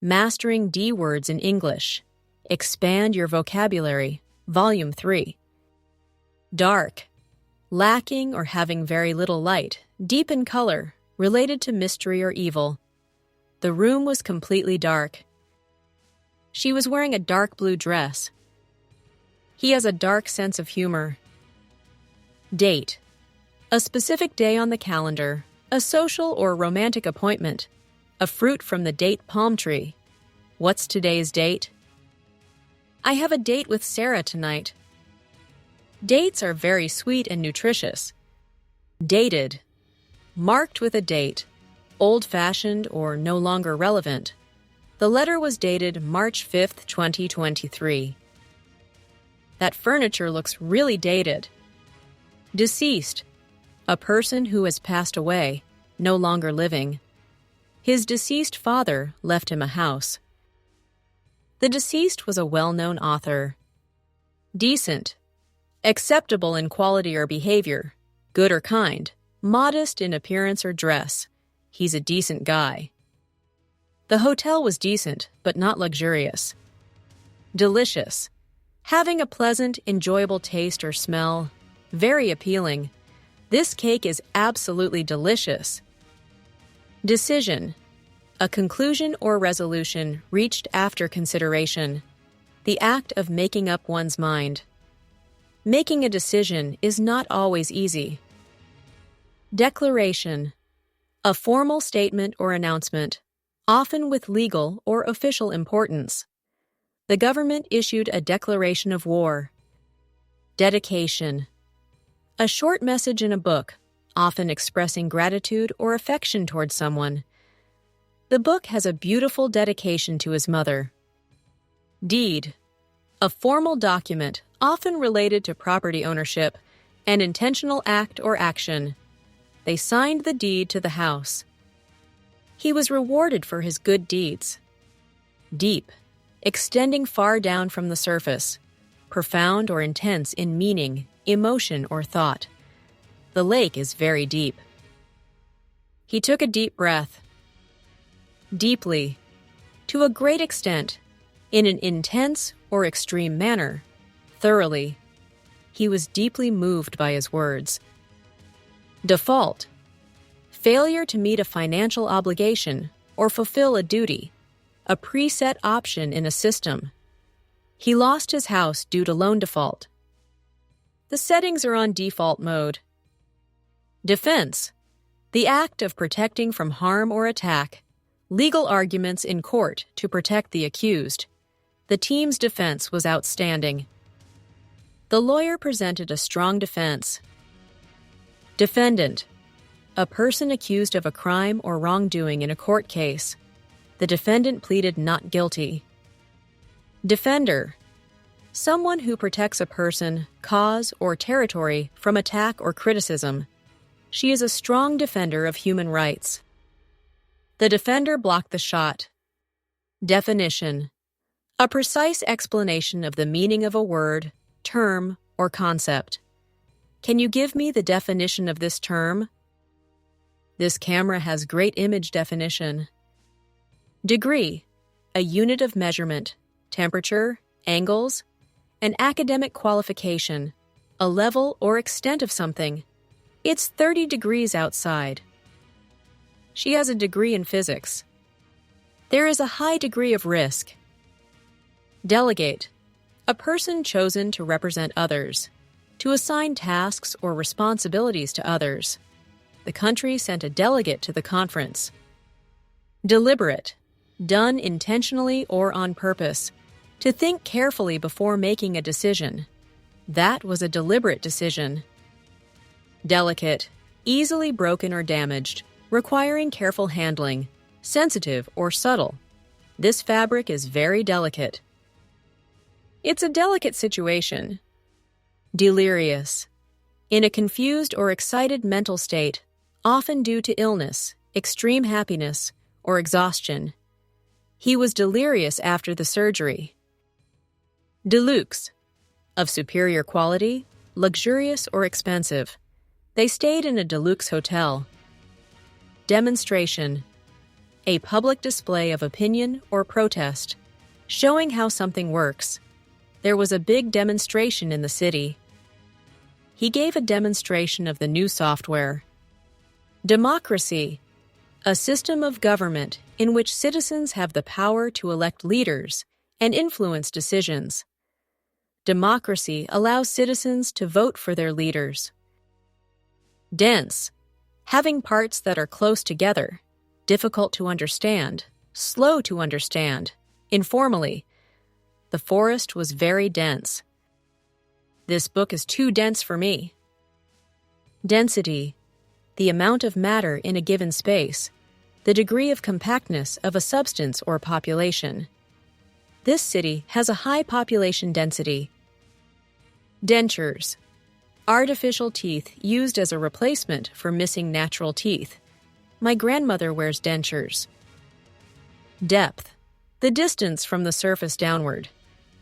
Mastering D Words in English. Expand Your Vocabulary, Volume 3. Dark. Lacking or having very little light, deep in color, related to mystery or evil. The room was completely dark. She was wearing a dark blue dress. He has a dark sense of humor. Date. A specific day on the calendar, a social or romantic appointment, a fruit from the date palm tree. What's today's date? I have a date with Sarah tonight. Dates are very sweet and nutritious. Dated. Marked with a date, old-fashioned or no longer relevant. The letter was dated March 5th, 2023. That furniture looks really dated. Deceased. A person who has passed away, no longer living. His deceased father left him a house. The deceased was a well-known author. Decent. Acceptable in quality or behavior, good or kind, modest in appearance or dress. He's a decent guy. The hotel was decent, but not luxurious. Delicious. Having a pleasant, enjoyable taste or smell. Very appealing. This cake is absolutely delicious. Decision. A conclusion or resolution reached after consideration. The act of making up one's mind. Making a decision is not always easy. Declaration. A formal statement or announcement, often with legal or official importance. The government issued a declaration of war. Dedication. A short message in a book, often expressing gratitude or affection towards someone. The book has a beautiful dedication to his mother. Deed. A formal document, often related to property ownership, an intentional act or action. They signed the deed to the house. He was rewarded for his good deeds. Deep. Extending far down from the surface. Profound or intense in meaning, emotion, or thought. The lake is very deep. He took a deep breath. Deeply. To a great extent. In an intense or extreme manner. Thoroughly. He was deeply moved by his words. Default. Failure to meet a financial obligation or fulfill a duty. A preset option in a system. He lost his house due to loan default. The settings are on default mode. Defense. The act of protecting from harm or attack. Legal arguments in court to protect the accused. The team's defense was outstanding. The lawyer presented a strong defense. Defendant. A person accused of a crime or wrongdoing in a court case. The defendant pleaded not guilty. Defender. Someone who protects a person, cause, or territory from attack or criticism. She is a strong defender of human rights. The defender blocked the shot. Definition. A precise explanation of the meaning of a word, term, or concept. Can you give me the definition of this term? This camera has great image definition. Degree. A unit of measurement, temperature, angles, an academic qualification, a level or extent of something. It's 30 degrees outside. She has a degree in physics. There is a high degree of risk. Delegate. A person chosen to represent others, to assign tasks or responsibilities to others. The country sent a delegate to the conference. Deliberate. Done intentionally or on purpose. To think carefully before making a decision. That was a deliberate decision. Delicate. Easily broken or damaged, requiring careful handling, sensitive or subtle. This fabric is very delicate. It's a delicate situation. Delirious. In a confused or excited mental state, often due to illness, extreme happiness, or exhaustion. He was delirious after the surgery. Deluxe. Of superior quality, luxurious or expensive. They stayed in a deluxe hotel. Demonstration. a public display of opinion or protest, showing how something works. There was a big demonstration in the city. He gave a demonstration of the new software. Democracy, a system of government in which citizens have the power to elect leaders and influence decisions. Democracy allows citizens to vote for their leaders. Dense, having parts that are close together, difficult to understand, slow to understand, informally. The forest was very dense. This book is too dense for me. Density, the amount of matter in a given space, the degree of compactness of a substance or population. This city has a high population density. Dentures, artificial teeth used as a replacement for missing natural teeth. My grandmother wears dentures. Depth, the distance from the surface downward,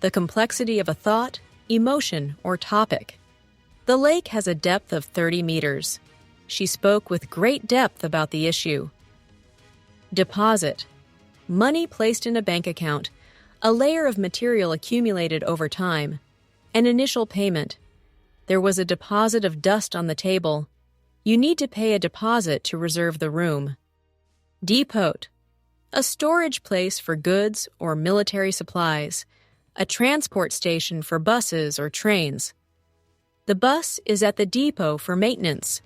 the complexity of a thought, emotion, or topic. The lake has a depth of 30 meters. She spoke with great depth about the issue. Deposit, money placed in a bank account, a layer of material accumulated over time, an initial payment. There was a deposit of dust on the table. You need to pay a deposit to reserve the room. Depot, a storage place for goods or military supplies, a transport station for buses or trains. The bus is at the depot for maintenance.